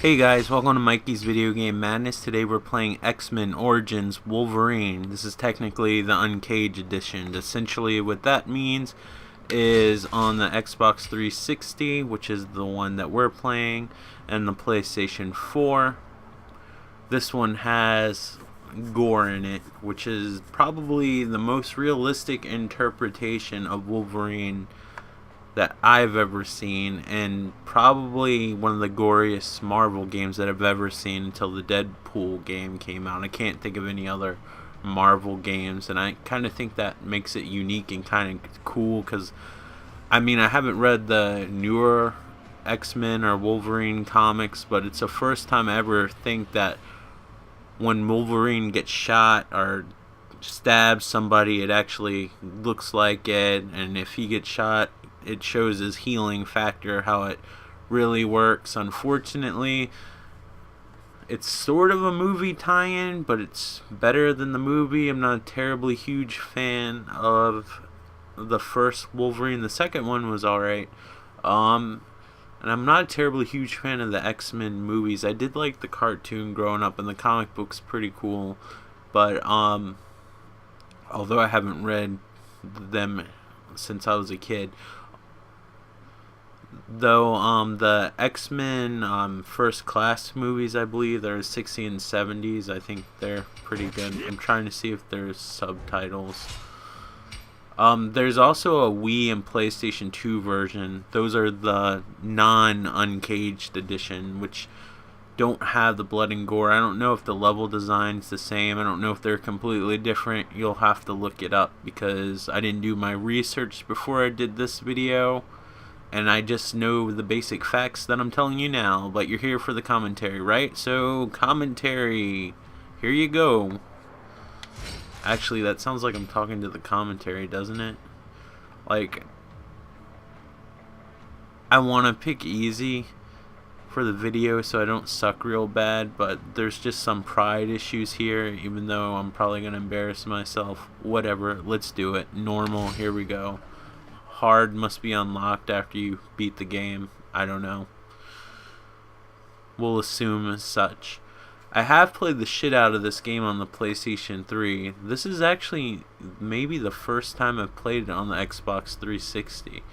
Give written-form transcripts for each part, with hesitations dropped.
Hey guys, welcome to Mikey's Video Game Madness. Today we're playing X-Men Origins Wolverine. This is technically the Uncaged edition. Essentially what that means is on the Xbox 360, which is the one that we're playing, and the PlayStation 4. This one has gore in it, which is probably the most realistic interpretation of Wolverine that I've ever seen, and probably one of the goriest Marvel games that I've ever seen until the Deadpool game came out. I can't think of any other Marvel games, and I kind of think that makes it unique and kind of cool because, I mean, I haven't read the newer X-Men or Wolverine comics, but it's the first time I ever think that when Wolverine gets shot or stabs somebody, it actually looks like it, and if he gets shot, it shows his healing factor, how it really works. Unfortunately, it's sort of a movie tie-in, but it's better than the movie. I'm not a terribly huge fan of the first Wolverine. The second one was alright. And I'm not a terribly huge fan of the X-Men movies. I did like the cartoon growing up, and the comic book's pretty cool. But although I haven't read them since I was a kid, though the X-Men First Class movies, I believe they're 60s and 70s, I think they're pretty good. I'm trying to see if there's subtitles. There's also a Wii and PlayStation 2 version. Those are the non-uncaged edition, which don't have the blood and gore. I don't know if the level design's the same. I don't know if they're completely different. You'll have to look it up because I didn't do my research before I did this video, and I just know the basic facts that I'm telling you now. But you're here for the commentary, right? So, commentary. Here you go. Actually, that sounds like I'm talking to the commentary, doesn't it? Like, I want to pick easy for the video so I don't suck real bad, but there's just some pride issues here, even though I'm probably going to embarrass myself. Whatever, let's do it. Normal, here we go. Hard must be unlocked after you beat the game. I don't know. We'll assume as such. I have played the shit out of this game on the PlayStation 3. This is actually maybe the first time I've played it on the Xbox 360.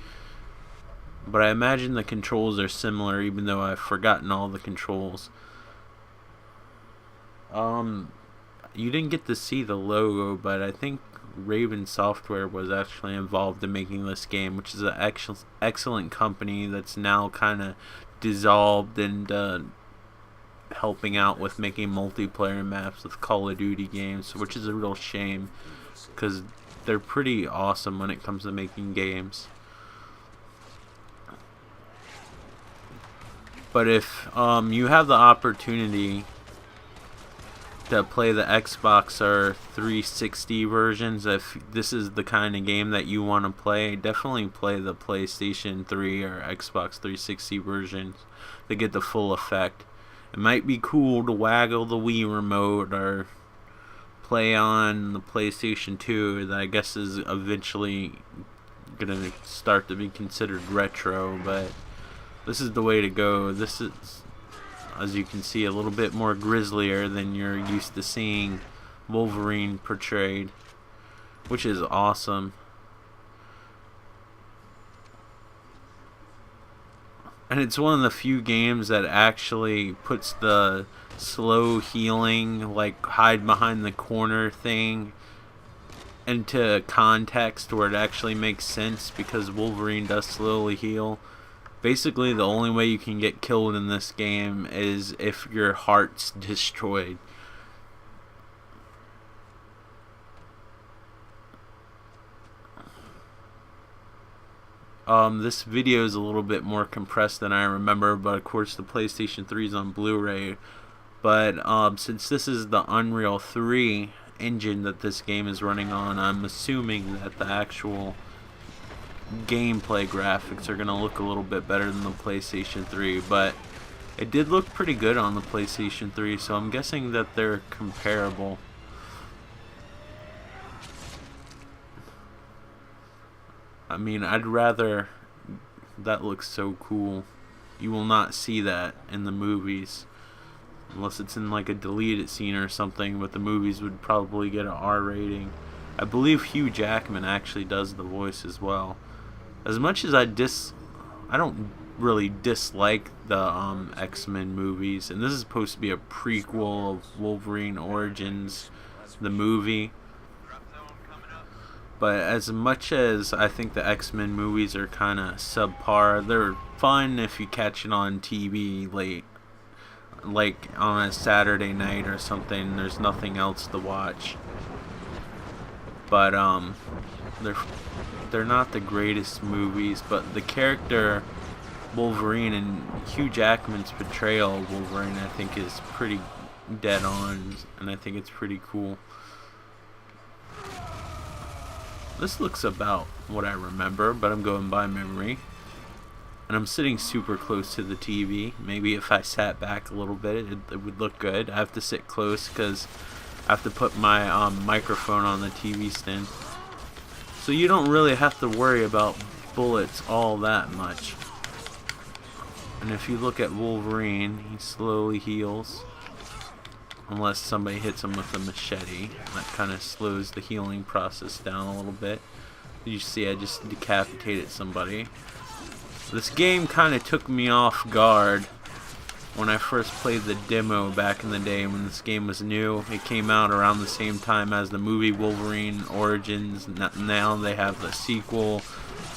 But I imagine the controls are similar, even though I've forgotten all the controls. You didn't get to see the logo, but I think Raven Software was actually involved in making this game, which is an excellent company that's now kind of dissolved and helping out with making multiplayer maps with Call of Duty games, which is a real shame because they're pretty awesome when it comes to making games. But if you have the opportunity to play the Xbox or 360 versions, if this is the kind of game that you want to play, definitely play the PlayStation 3 or Xbox 360 versions to get the full effect. It might be cool to waggle the Wii remote or play on the PlayStation 2 that I guess is eventually going to start to be considered retro, but this is the way to go. This is, as you can see, a little bit more grislier than you're used to seeing Wolverine portrayed, which is awesome. And it's one of the few games that actually puts the slow healing, like hide behind the corner thing, into context where it actually makes sense, because Wolverine does slowly heal. Basically, the only way you can get killed in this game is if your heart's destroyed. This video is a little bit more compressed than I remember, but of course the PlayStation 3 is on Blu-ray. But since this is the Unreal 3 engine that this game is running on, I'm assuming that the actual gameplay graphics are going to look a little bit better than the PlayStation 3, but it did look pretty good on the PlayStation 3, so I'm guessing that they're comparable. I mean, I'd rather... That looks so cool. You will not see that in the movies. Unless it's in like a deleted scene or something, but the movies would probably get an R rating. I believe Hugh Jackman actually does the voice as well. As much as I don't really dislike the X-Men movies, and this is supposed to be a prequel of Wolverine Origins, the movie. But as much as I think the X-Men movies are kind of subpar, they're fun if you catch it on TV late, like on a Saturday night or something. There's nothing else to watch. But they're not the greatest movies. But the character Wolverine and Hugh Jackman's portrayal of Wolverine, I think, is pretty dead on, and I think it's pretty cool. This looks about what I remember, but I'm going by memory. And I'm sitting super close to the TV. Maybe if I sat back a little bit, it would look good. I have to sit close because I have to put my microphone on the TV stand. So you don't really have to worry about bullets all that much. And if you look at Wolverine, he slowly heals. Unless somebody hits him with a machete. That kind of slows the healing process down a little bit. You see, I just decapitated somebody. This game kind of took me off guard when I first played the demo back in the day when this game was new. It came out around the same time as the movie Wolverine Origins. Now they have the sequel,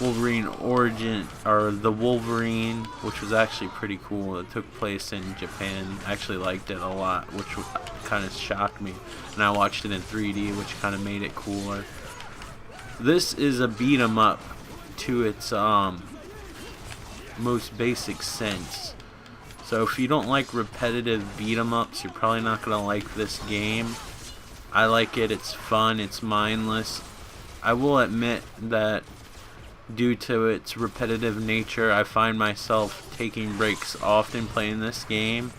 Wolverine Origin, or the Wolverine, which was actually pretty cool. It took place in Japan. I actually liked it a lot, which kind of shocked me. And I watched it in 3D, which kind of made it cooler. This is a beat 'em up to its most basic sense. So if you don't like repetitive beat 'em ups, you're probably not gonna like this game. I like it. It's fun. It's mindless. I will admit that due to its repetitive nature, I find myself taking breaks often playing this game.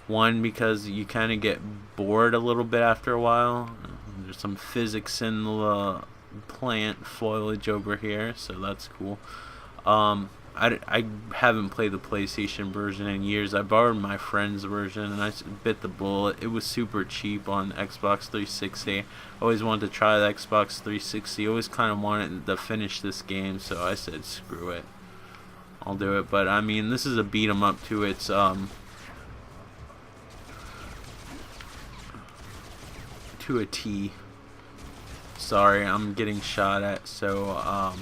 One, because you kind of get bored a little bit after a while. There's some physics in the plant foliage over here, so that's cool. I haven't played the PlayStation version in years. I borrowed my friend's version and I bit the bullet. It was super cheap on Xbox 360. I always wanted to try the Xbox 360. I always kind of wanted to finish this game, so I said screw it, I'll do it. But I mean, this is a beat 'em up to its to a T. Sorry, I'm getting shot at, so I'm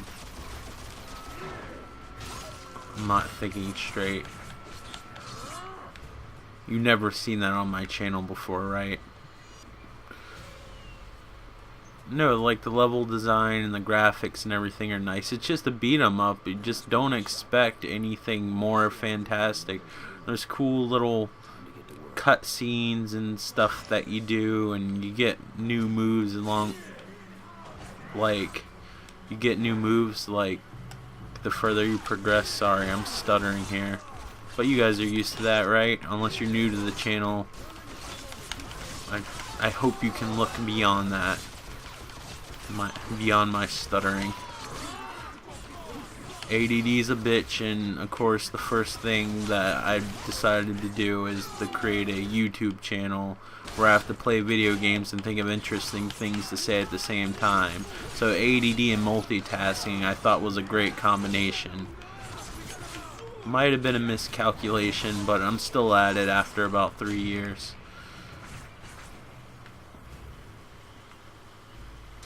not thinking straight. You've never seen that on my channel before, right? No, like the level design and the graphics and everything are nice. It's just a beat 'em up. You just don't expect anything more fantastic. There's cool little cutscenes and stuff that you do, and you get new moves along. Like, you get new moves like the further you progress. Sorry, I'm stuttering here, but you guys are used to that, right? Unless you're new to the channel. I hope you can look beyond that, beyond my stuttering. ADD's a bitch, and of course the first thing that I decided to do is to create a YouTube channel where I have to play video games and think of interesting things to say at the same time. So ADD and multitasking I thought was a great combination. Might have been a miscalculation, but I'm still at it after about 3 years.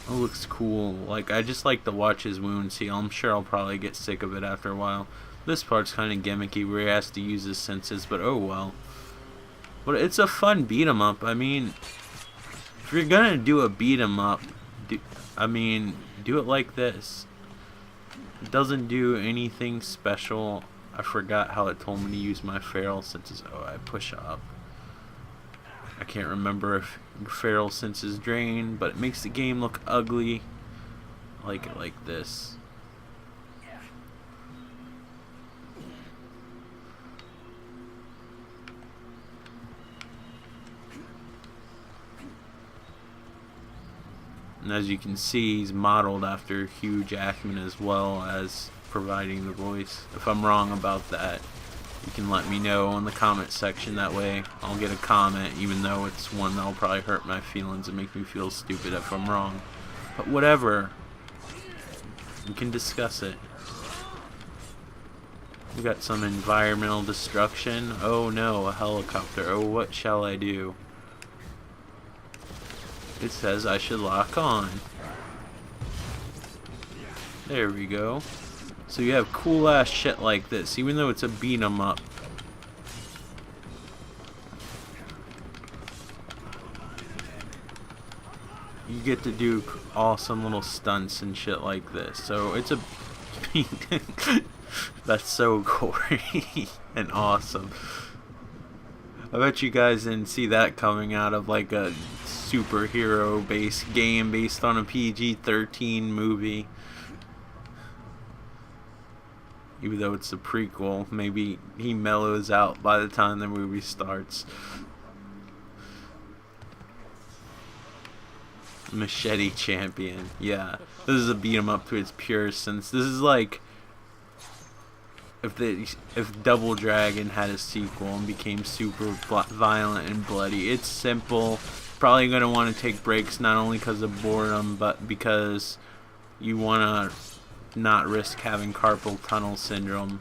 It looks cool. Like, I just like to watch his wounds heal. I'm sure I'll probably get sick of it after a while. This part's kind of gimmicky where he has to use his senses, but oh well. But it's a fun beat 'em up. I mean, if you're gonna do a beat 'em up, do it like this. It doesn't do anything special. I forgot how it told me to use my feral senses. Oh, I push up. I can't remember if feral senses drain, but it makes the game look ugly. I like it like this. And as you can see, he's modeled after Hugh Jackman as well as providing the voice. If I'm wrong about that, you can let me know in the comment section. That way I'll get a comment, even though it's one that'll probably hurt my feelings and make me feel stupid if I'm wrong. But whatever, we can discuss it. We got some environmental destruction. Oh no, a helicopter. Oh, what shall I do? It says I should lock on. There we go. So you have cool ass shit like this, even though it's a beat 'em up. You get to do awesome little stunts and shit like this. So it's a that's so gory and awesome. I bet you guys didn't see that coming out of like a superhero based game based on a PG-13 movie. Even though it's a prequel, maybe he mellows out by the time the movie starts. Machete Champion. Yeah, this is a beat 'em up to its purest sense. This is like if Double Dragon had a sequel and became super violent and bloody. It's simple. Probably going to want to take breaks, not only because of boredom, but because you want to not risk having carpal tunnel syndrome.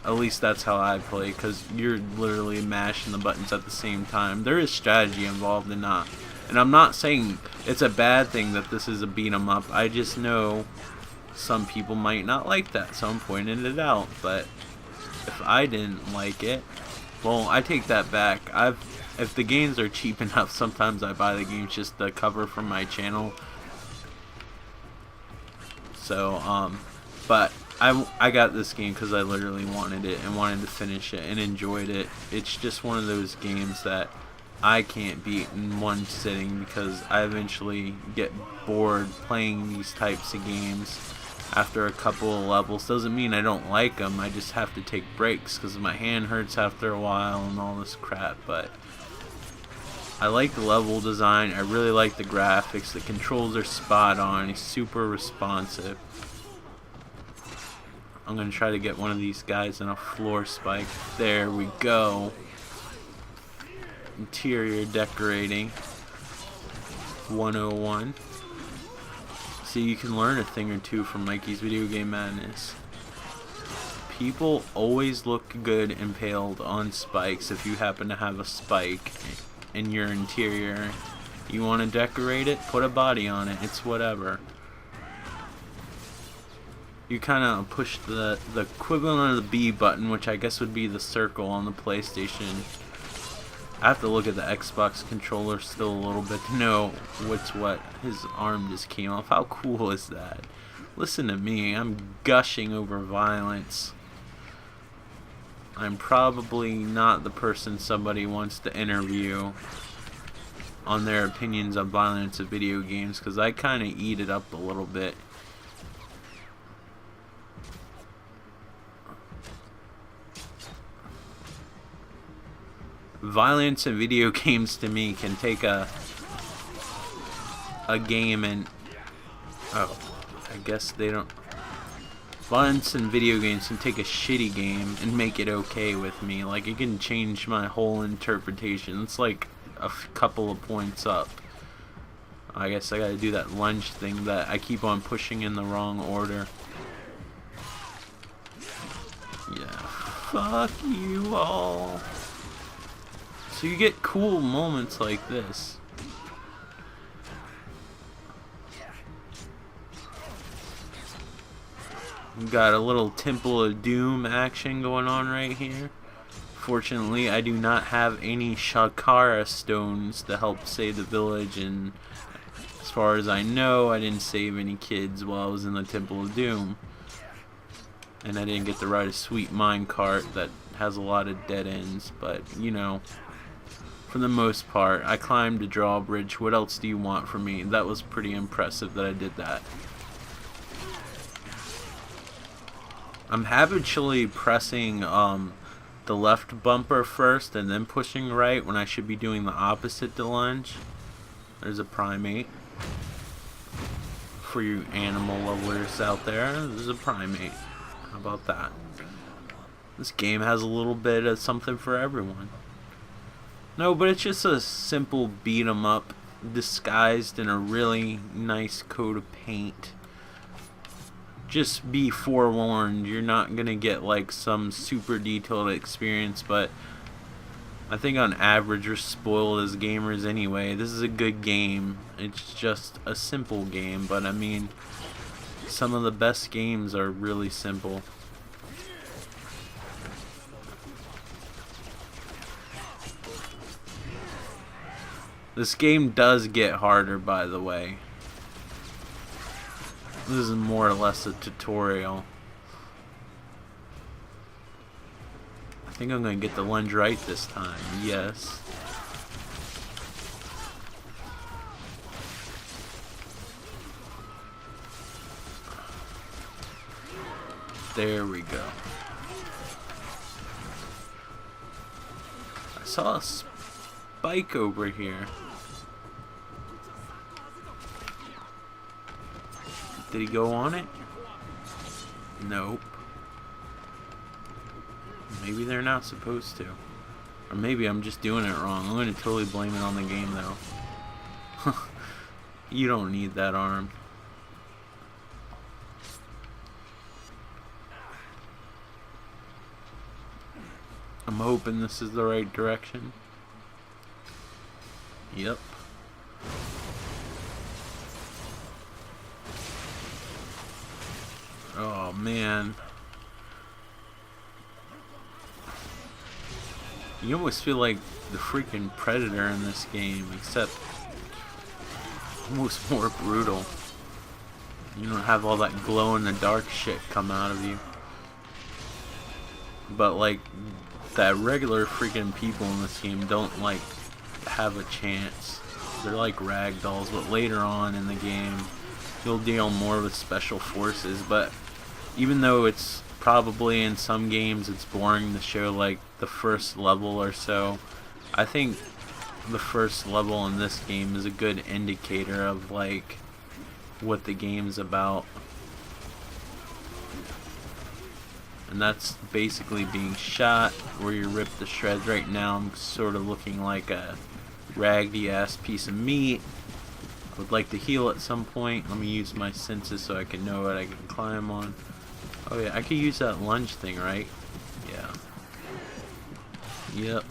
At least that's how I play, because you're literally mashing the buttons at the same time. There is strategy involved in that. And I'm not saying it's a bad thing that this is a beat 'em up. I just know some people might not like that, so I'm pointing it out. But if I didn't like it, well, I take that back. If the games are cheap enough, sometimes I buy the games just to cover from my channel. So, but I got this game because I literally wanted it and wanted to finish it and enjoyed it. It's just one of those games that I can't beat in one sitting because I eventually get bored playing these types of games after a couple of levels. Doesn't mean I don't like them, I just have to take breaks because my hand hurts after a while and all this crap. But I like the level design, I really like the graphics, the controls are spot on, it's super responsive. I'm gonna try to get one of these guys in a floor spike. There we go. Interior decorating 101. So you can learn a thing or two from Mikey's Video Game Madness. People always look good impaled on spikes. If you happen to have a spike in your interior, you want to decorate it, put a body on it, it's whatever. You kind of push the equivalent of the B button, which I guess would be the circle on the PlayStation. I have to look at the Xbox controller still a little bit to know what's what. His arm just came off. How cool is that? Listen to me, I'm gushing over violence. I'm probably not the person somebody wants to interview on their opinions on violence of video games, because I kind of eat it up a little bit. Violence in video games to me can take a game and I guess they don't. Violence in video games can take a shitty game and make it okay with me. Like, it can change my whole interpretation. It's like a couple of points up. I guess I gotta do that lunge thing that I keep on pushing in the wrong order. Yeah, fuck you all. So you get cool moments like this. We got a little Temple of Doom action going on right here. Fortunately, I do not have any Shakara stones to help save the village, and as far as I know, I didn't save any kids while I was in the Temple of Doom. And I didn't get to ride a sweet minecart that has a lot of dead ends, but you know, for the most part, I climbed a drawbridge. What else do you want from me? That was pretty impressive that I did that. I'm habitually pressing the left bumper first and then pushing right when I should be doing the opposite to lunge. There's a primate. For you animal lovers out there, there's a primate. How about that? This game has a little bit of something for everyone. No, but it's just a simple beat 'em up disguised in a really nice coat of paint. Just be forewarned, you're not gonna get like some super detailed experience, but I think on average we're spoiled as gamers anyway. This is a good game. It's just a simple game, but I mean, some of the best games are really simple. This game does get harder, by the way. This is more or less a tutorial. I think I'm going to get the lunge right this time. Yes. There we go. I saw a spike over here. Did he go on it? Nope. Maybe they're not supposed to. Or maybe I'm just doing it wrong. I'm going to totally blame it on the game though. You don't need that arm. I'm hoping this is the right direction. Yep. Oh man. You almost feel like the freaking Predator in this game, except almost more brutal. You don't have all that glow in the dark shit come out of you. But like that regular freaking people in this game don't like have a chance. They're like ragdolls, but later on in the game you'll deal more with special forces. But even though it's probably in some games it's boring to show like the first level or so, I think the first level in this game is a good indicator of like what the game's about. And that's basically being shot where you're ripped to shreds. Right now I'm sort of looking like a raggedy ass piece of meat. I would like to heal at some point. Let me use my senses so I can know what I can climb on. Oh yeah, I could use that lunge thing, right? Yeah. Yep.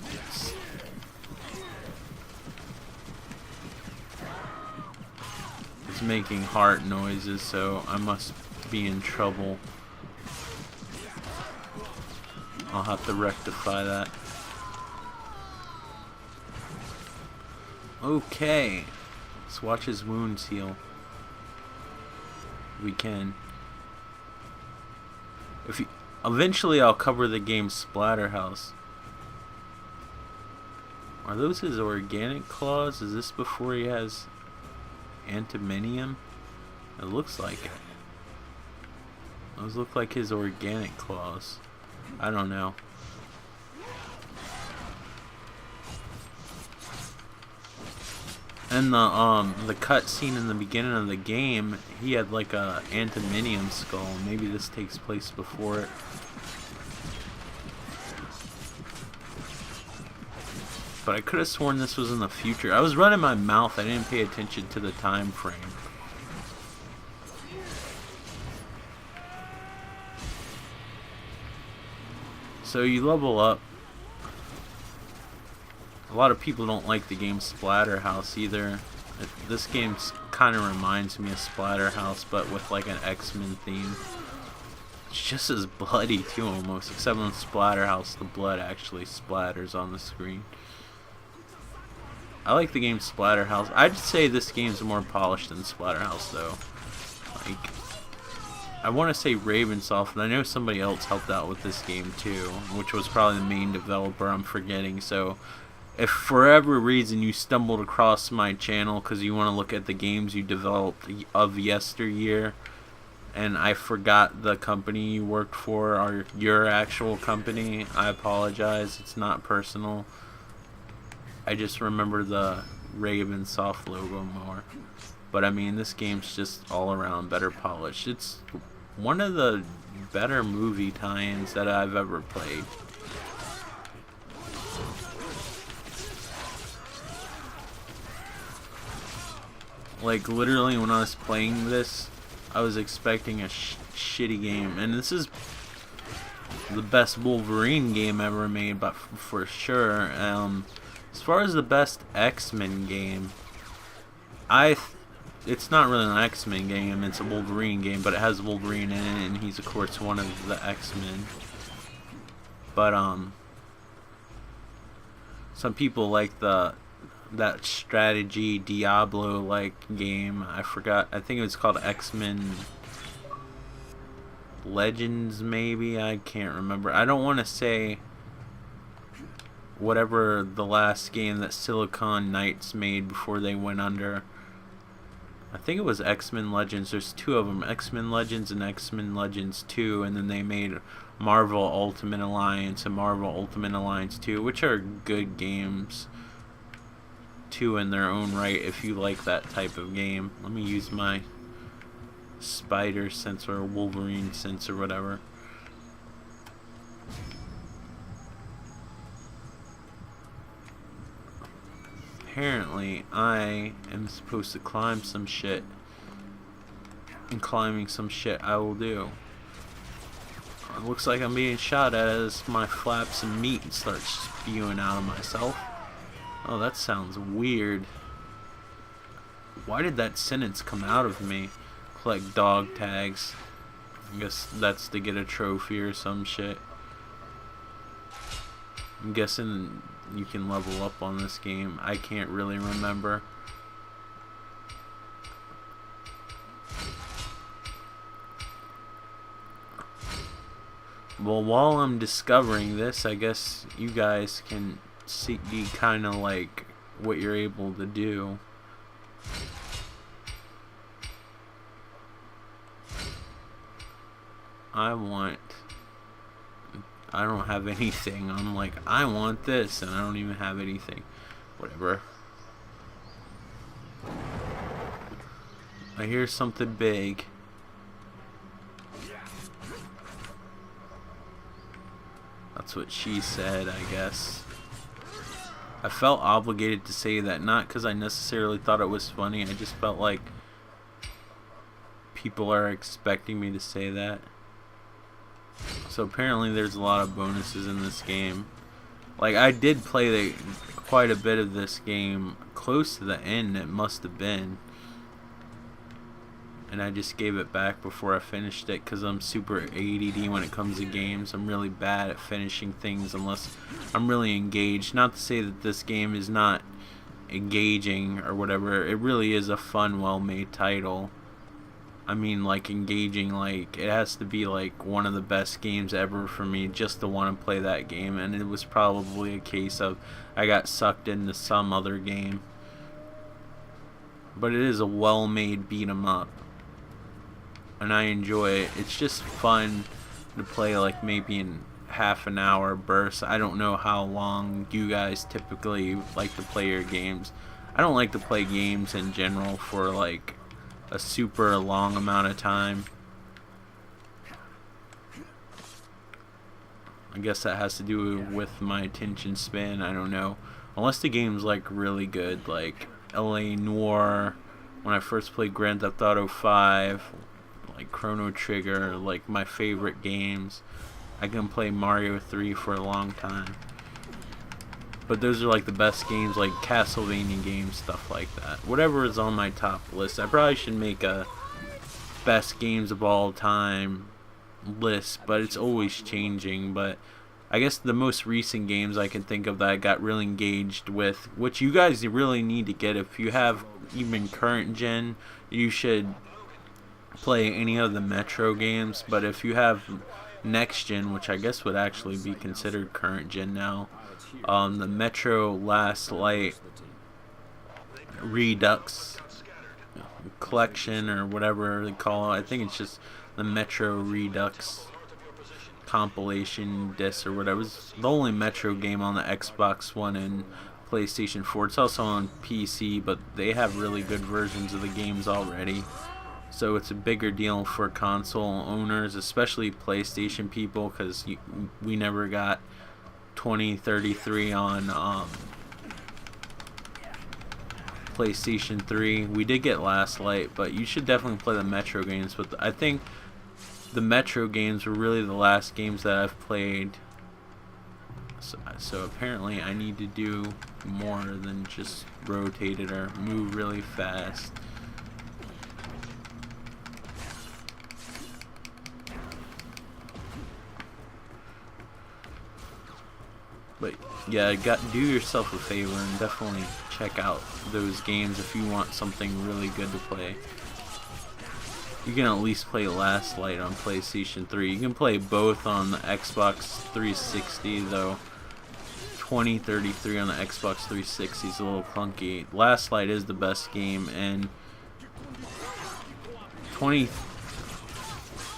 It's making heart noises, so I must be in trouble. I'll have to rectify that. Okay. Let's watch his wounds heal. We can. Eventually I'll cover the game Splatterhouse. Are those his organic claws? Is this before he has antimonium? It looks like it. Those look like his organic claws. I don't know. And the cut scene in the beginning of the game, he had like a antimonium skull. Maybe this takes place before it. But I could have sworn this was in the future. I was running my mouth. I didn't pay attention to the time frame. So you level up. A lot of people don't like the game Splatterhouse either. This game kind of reminds me of Splatterhouse, but with like an X-Men theme. It's just as bloody too, almost, except in Splatterhouse the blood actually splatters on the screen. I like the game Splatterhouse. I'd say this game's more polished than Splatterhouse though. Like, I want to say Ravensoft, but I know somebody else helped out with this game too, which was probably the main developer. I'm forgetting. So if for whatever reason you stumbled across my channel because you want to look at the games you developed of yesteryear and I forgot the company you worked for or your actual company, I apologize. It's not personal. I just remember the Ravensoft logo more. But I mean, this game's just all around better polished. It's one of the better movie tie-ins that I've ever played. Like, literally, when I was playing this, I was expecting a shitty game. And this is the best Wolverine game ever made, but for sure. As far as the best X-Men game, it's not really an X-Men game, it's a Wolverine game, but it has Wolverine in it, and he's, of course, one of the X-Men. But, some people like that strategy Diablo-like game. I forgot. I think it was called X-Men Legends, maybe. I can't remember. I don't want to say whatever the last game that Silicon Knights made before they went under. I think it was X-Men Legends. There's two of them, X-Men Legends and X-Men Legends 2, and then they made Marvel Ultimate Alliance and Marvel Ultimate Alliance 2, which are good games too in their own right if you like that type of game. Let me use my spider sense or Wolverine sense or whatever. Apparently I am supposed to climb some shit, and climbing some shit I will do. It looks like I'm being shot at as my flaps some meat and start spewing out of myself. Oh, that sounds weird. Why did that sentence come out of me? Collect dog tags. I guess that's to get a trophy or some shit. I'm guessing you can level up on this game. I can't really remember. Well, while I'm discovering this, I guess you guys can see kind of like what you're able to do. I don't have anything. I'm like, I want this, and I don't even have anything. Whatever. I hear something big. That's what she said, I guess. I felt obligated to say that, not because I necessarily thought it was funny. I just felt like people are expecting me to say that. So apparently there's a lot of bonuses in this game. Like, I did play quite a bit of this game close to the end, it must have been. And I just gave it back before I finished it because I'm super ADD when it comes to games. I'm really bad at finishing things unless I'm really engaged. Not to say that this game is not engaging or whatever. It really is a fun, well-made title. I mean, like, engaging, like, it has to be like one of the best games ever for me just to want to play that game. And it was probably a case of I got sucked into some other game. But it is a well-made beat-em-up. And I enjoy it. It's just fun to play, like, maybe in half an hour bursts. I don't know how long you guys typically like to play your games. I don't like to play games in general for, like, a super long amount of time. I guess that has to do with my attention span. I don't know. Unless the game's, like, really good, like LA Noire, when I first played Grand Theft Auto 5, like Chrono Trigger, like my favorite games. I can play Mario 3 for a long time. But those are like the best games, like Castlevania games, stuff like that. Whatever is on my top list. I probably should make a best games of all time list, but it's always changing. But I guess the most recent games I can think of that I got really engaged with, which you guys really need to get. If you have even current gen, you should play any of the Metro games. But if you have next gen, which I guess would actually be considered current gen now, the Metro Last Light Redux collection or whatever they call it. I think it's just the Metro Redux compilation disc or whatever. It's the only Metro game on the Xbox One and PlayStation 4. It's also on PC, but they have really good versions of the games already. So it's a bigger deal for console owners, especially PlayStation people, because we never got 2033 on PlayStation 3. We did get Last Light, but you should definitely play the Metro games. But I think the Metro games were really the last games that I've played. So apparently I need to do more than just rotate it or move really fast. But yeah, do yourself a favor and definitely check out those games if you want something really good to play. You can at least play Last Light on PlayStation 3. You can play both on the Xbox 360, though 2033 on the Xbox 360 is a little clunky. Last Light is the best game, and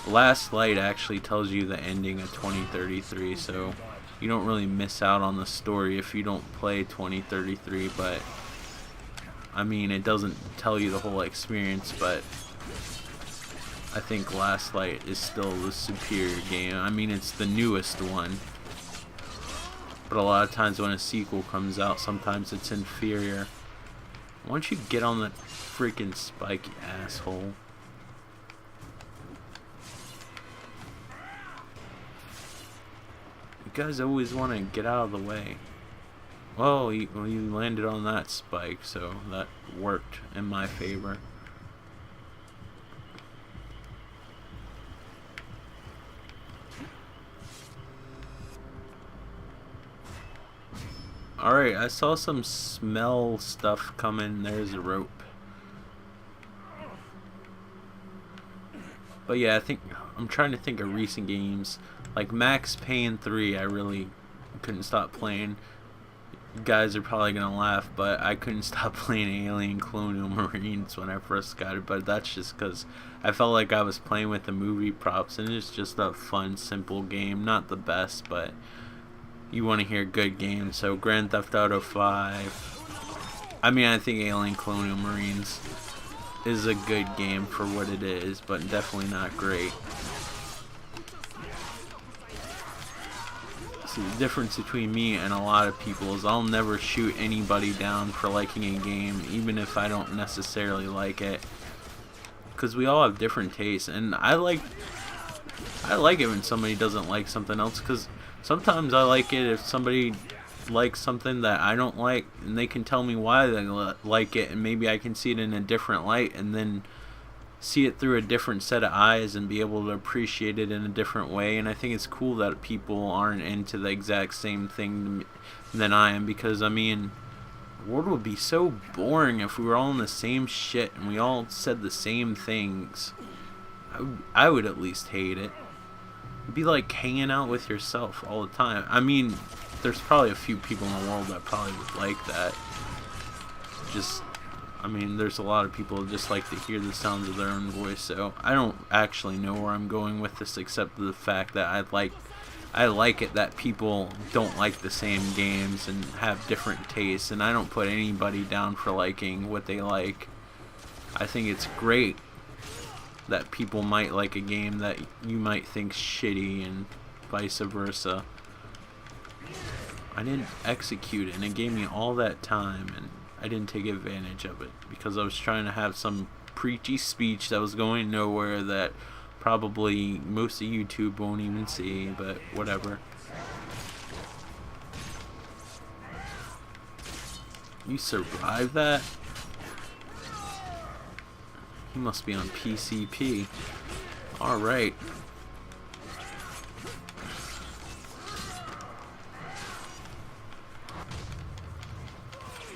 Last Light actually tells you the ending of 2033, so you don't really miss out on the story if you don't play 2033. But I mean, it doesn't tell you the whole experience, but I think Last Light is still the superior game. I mean, it's the newest one, but a lot of times when a sequel comes out, sometimes it's inferior. Why don't you get on that freaking spike, you asshole? You guys always want to get out of the way. Well, you landed on that spike, so that worked in my favor. Alright, I saw some smell stuff coming. There's a rope. But yeah, I'm trying to think of recent games. Like Max Payne 3, I really couldn't stop playing. You guys are probably gonna laugh, but I couldn't stop playing Alien Colonial Marines when I first got it. But that's just because I felt like I was playing with the movie props, and it's just a fun, simple game. Not the best, but you want to hear good games. So Grand Theft Auto 5. I mean, I think Alien Colonial Marines is a good game for what it is, but definitely not great. See, the difference between me and a lot of people is I'll never shoot anybody down for liking a game, even if I don't necessarily like it, because we all have different tastes. And I like it when somebody doesn't like something else, because sometimes I like it if somebody likes something that I don't like, and they can tell me why they like it, and maybe I can see it in a different light, and then see it through a different set of eyes and be able to appreciate it in a different way. And I think it's cool that people aren't into the exact same thing than I am, because I mean, the world would be so boring if we were all in the same shit and we all said the same things. I would at least hate it. It'd be like hanging out with yourself all the time. I mean, there's probably a few people in the world that probably would like that. I mean, there's a lot of people who just like to hear the sounds of their own voice. So I don't actually know where I'm going with this, except the fact that I like it that people don't like the same games and have different tastes, and I don't put anybody down for liking what they like. I think it's great that people might like a game that you might think shitty, and vice versa. I didn't execute it, and it gave me all that time, and I didn't take advantage of it because I was trying to have some preachy speech that was going nowhere that probably most of YouTube won't even see, but whatever. You survived that? He must be on PCP. Alright.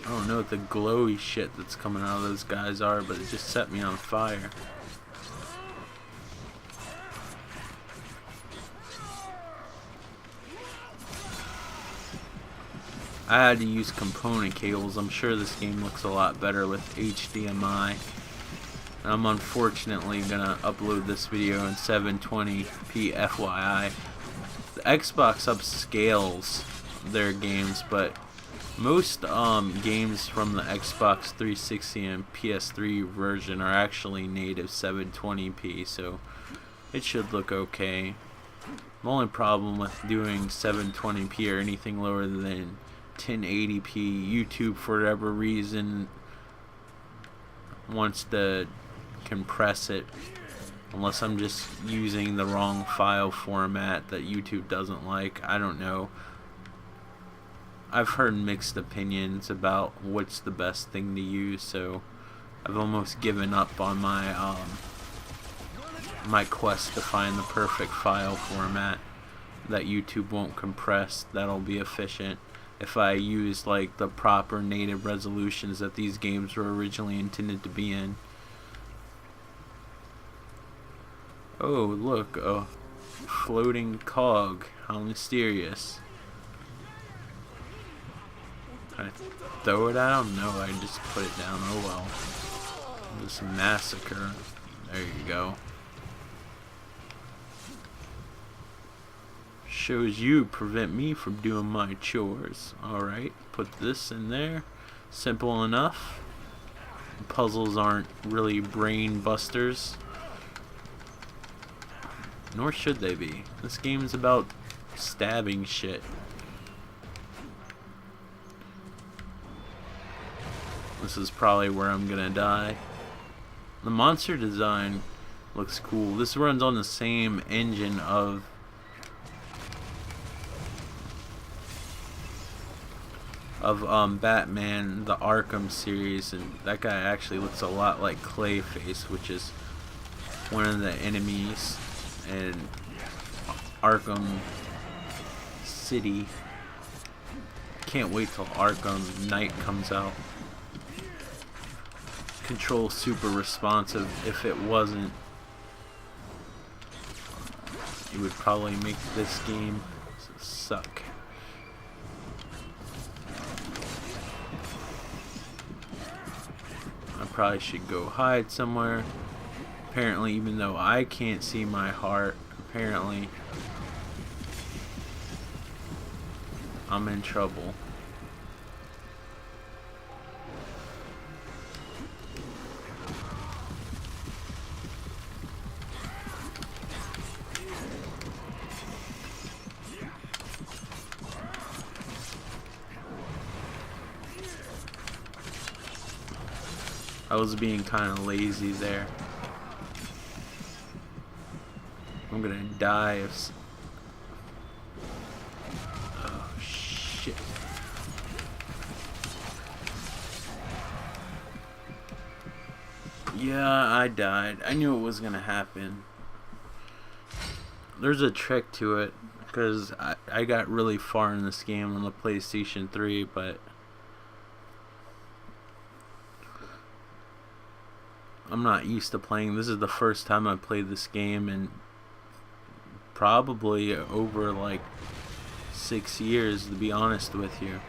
I don't know what the glowy shit that's coming out of those guys are, but it just set me on fire. I had to use component cables. I'm sure this game looks a lot better with HDMI. And I'm unfortunately gonna upload this video in 720p FYI. The Xbox upscales their games, but Most games from the Xbox 360 and PS3 version are actually native 720p, so it should look okay. The only problem with doing 720p or anything lower than 1080p, YouTube for whatever reason wants to compress it, unless I'm just using the wrong file format that YouTube doesn't like. I don't know. I've heard mixed opinions about what's the best thing to use, so I've almost given up on my my quest to find the perfect file format that YouTube won't compress that'll be efficient if I use like the proper native resolutions that these games were originally intended to be in. Oh, look, a floating cog. How mysterious. Can I throw it at him? No, I just put it down. Oh well. This massacre. There you go. Shows you prevent me from doing my chores. Alright, put this in there. Simple enough. Puzzles aren't really brain busters. Nor should they be. This game is about stabbing shit. This is probably where I'm gonna die. The monster design looks cool. This runs on the same engine of Batman, the Arkham series, and that guy actually looks a lot like Clayface, which is one of the enemies in Arkham City. Can't wait till Arkham Knight comes out. Control super responsive. If it wasn't, it would probably make this game suck. I probably should go hide somewhere. Apparently, even though I can't see my heart, apparently I'm in trouble. I was being kind of lazy there. I'm gonna die if... Oh, shit. Yeah, I died. I knew it was gonna happen. There's a trick to it, because I got really far in this game on the PlayStation 3, but I'm not used to playing. This is the first time I played this game in probably over like 6 years, to be honest with you.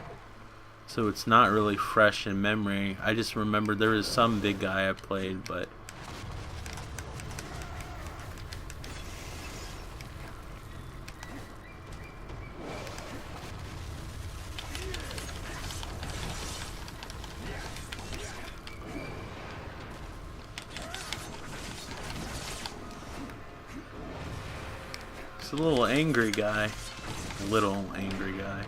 So it's not really fresh in memory. I just remember there was some big guy I played, but it's a little angry guy. Little angry guy.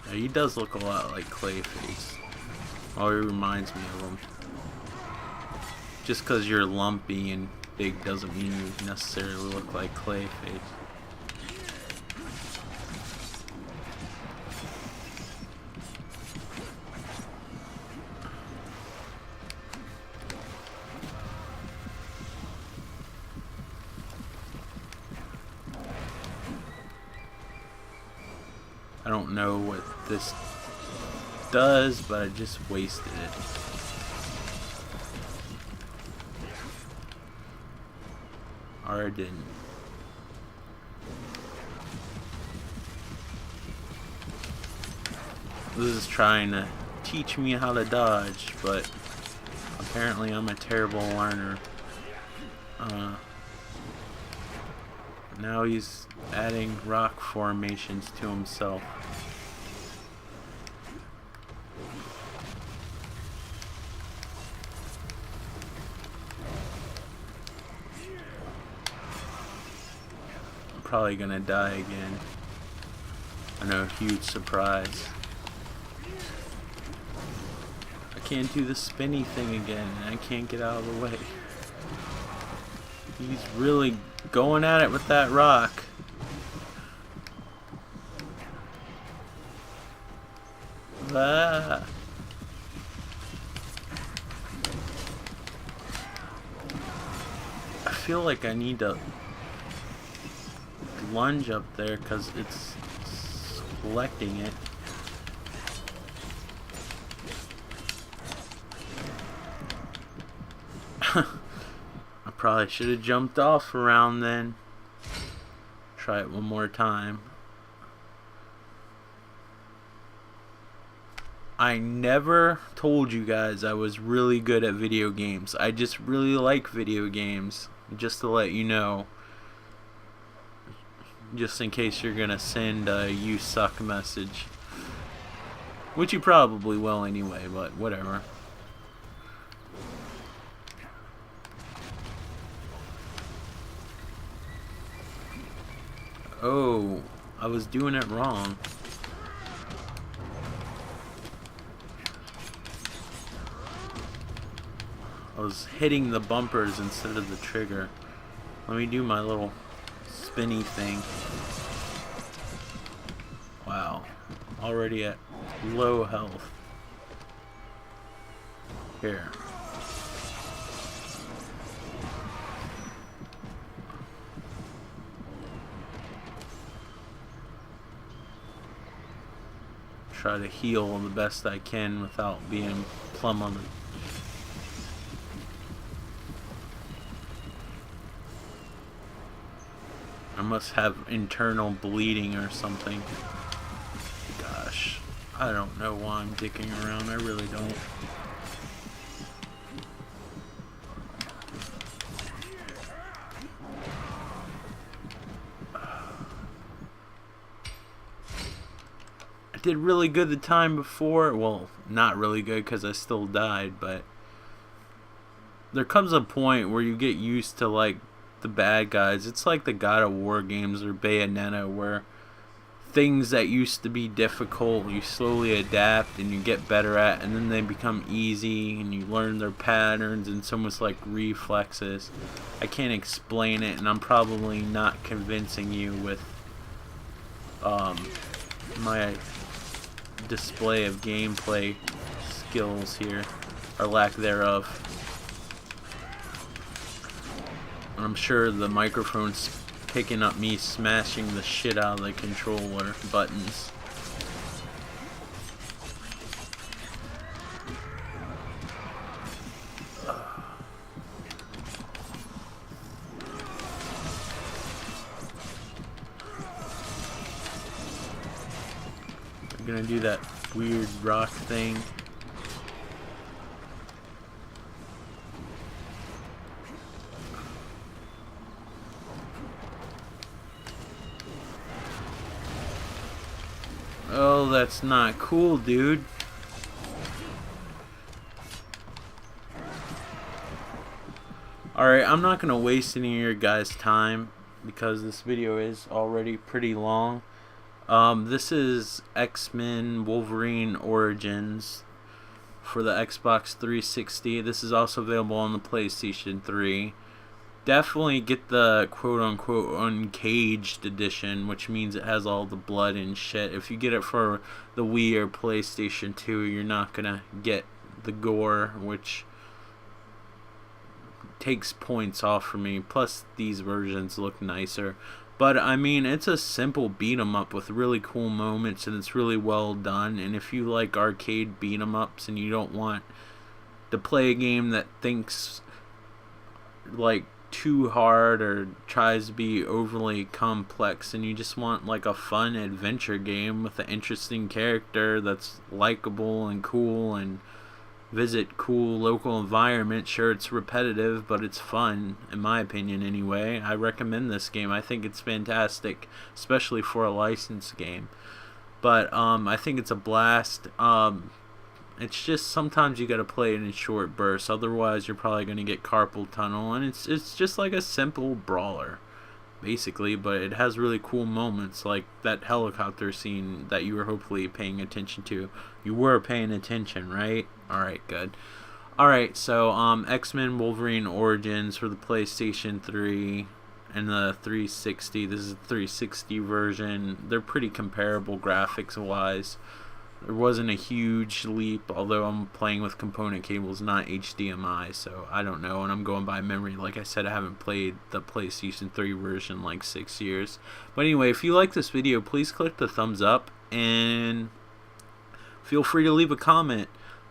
Yeah, he does look a lot like Clayface. Oh, he reminds me of him. Just because you're lumpy and big doesn't mean you necessarily look like Clayface. I don't know what this does, but I just wasted it. Or I didn't. This is trying to teach me how to dodge, but apparently I'm a terrible learner. Now he's adding rock formations to himself. I'm probably gonna die again. I know, huge surprise. I can't do the spinny thing again, and I can't get out of the way. He's really going at it with that rock. Ah. I feel like I need to lunge up there because it's collecting it. I probably should have jumped off around then. Try it one more time. I never told you guys I was really good at video games. I just really like video games. Just to let you know. Just in case you're gonna send a "you suck" message. Which you probably will anyway, but whatever. Oh, I was doing it wrong. I was hitting the bumpers instead of the trigger. Let me do my little spinny thing. Wow. Already at low health. Here. Try to heal the best I can without being plumb on the... I must have internal bleeding or something. Gosh, I don't know why I'm dicking around. I really don't. I did really good the time before. Well, not really good because I still died, but there comes a point where you get used to like the bad guys. It's like the God of War games or Bayonetta, where things that used to be difficult you slowly adapt and you get better at, and then they become easy and you learn their patterns, and it's almost like reflexes. I can't explain it, and I'm probably not convincing you with my display of gameplay skills here, or lack thereof. I'm sure the microphone's picking up me smashing the shit out of the controller buttons. I'm gonna do that weird rock thing. Oh, that's not cool, dude. Alright, I'm not going to waste any of your guys' time because this video is already pretty long. This is X-Men Wolverine Origins for the Xbox 360. This is also available on the PlayStation 3. Definitely get the quote-unquote uncaged edition, which means it has all the blood and shit. If you get it for the Wii or PlayStation 2, you're not gonna get the gore, which takes points off for me. Plus, these versions look nicer. But, I mean, it's a simple beat-em-up with really cool moments, and it's really well done. And if you like arcade beat-em-ups and you don't want to play a game that thinks like too hard or tries to be overly complex, and you just want like a fun adventure game with an interesting character that's likable and cool and visit cool local environments. Sure, it's repetitive, but it's fun, in my opinion anyway. I recommend this game. I think it's fantastic, especially for a licensed game. But I think it's a blast. It's just sometimes you gotta play it in short bursts, otherwise you're probably gonna get carpal tunnel, and it's just like a simple brawler, basically, but it has really cool moments, like that helicopter scene that you were hopefully paying attention to. You were paying attention, right? Alright, good. Alright, so X-Men Wolverine Origins for the PlayStation 3 and the 360. This is the 360 version. They're pretty comparable graphics wise. There wasn't a huge leap, although I'm playing with component cables, not HDMI, so I don't know, and I'm going by memory. Like I said, I haven't played the PlayStation 3 version in like 6 years. But anyway, if you like this video, please click the thumbs up, and feel free to leave a comment.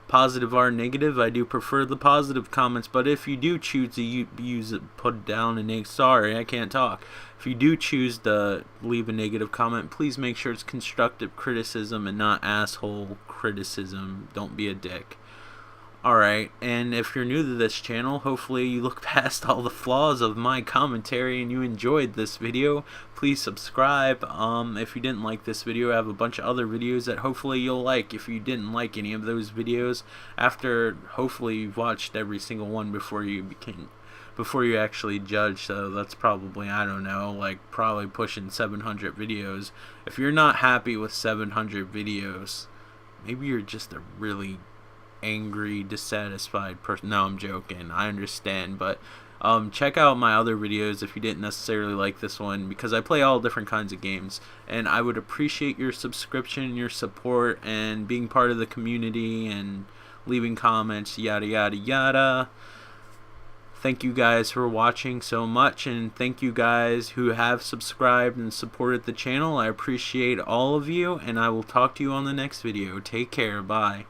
Positive or negative, I do prefer the positive comments, but if you do choose to use it, put down a negative, sorry, I can't talk. If you do choose to leave a negative comment, please make sure it's constructive criticism and not asshole criticism. Don't be a dick. Alright, and if you're new to this channel, hopefully you look past all the flaws of my commentary and you enjoyed this video. Please subscribe. If you didn't like this video, I have a bunch of other videos that hopefully you'll like. If you didn't like any of those videos, after hopefully you've watched every single one before you actually judge, so that's probably, I don't know, like probably pushing 700 videos. If you're not happy with 700 videos, maybe you're just a really angry, dissatisfied person. No, I'm joking, I understand, but check out my other videos if you didn't necessarily like this one, because I play all different kinds of games, and I would appreciate your subscription, your support, and being part of the community, and leaving comments, yada yada yada. Thank you guys for watching so much, and thank you guys who have subscribed and supported the channel. I appreciate all of you, and I will talk to you on the next video. Take care. Bye.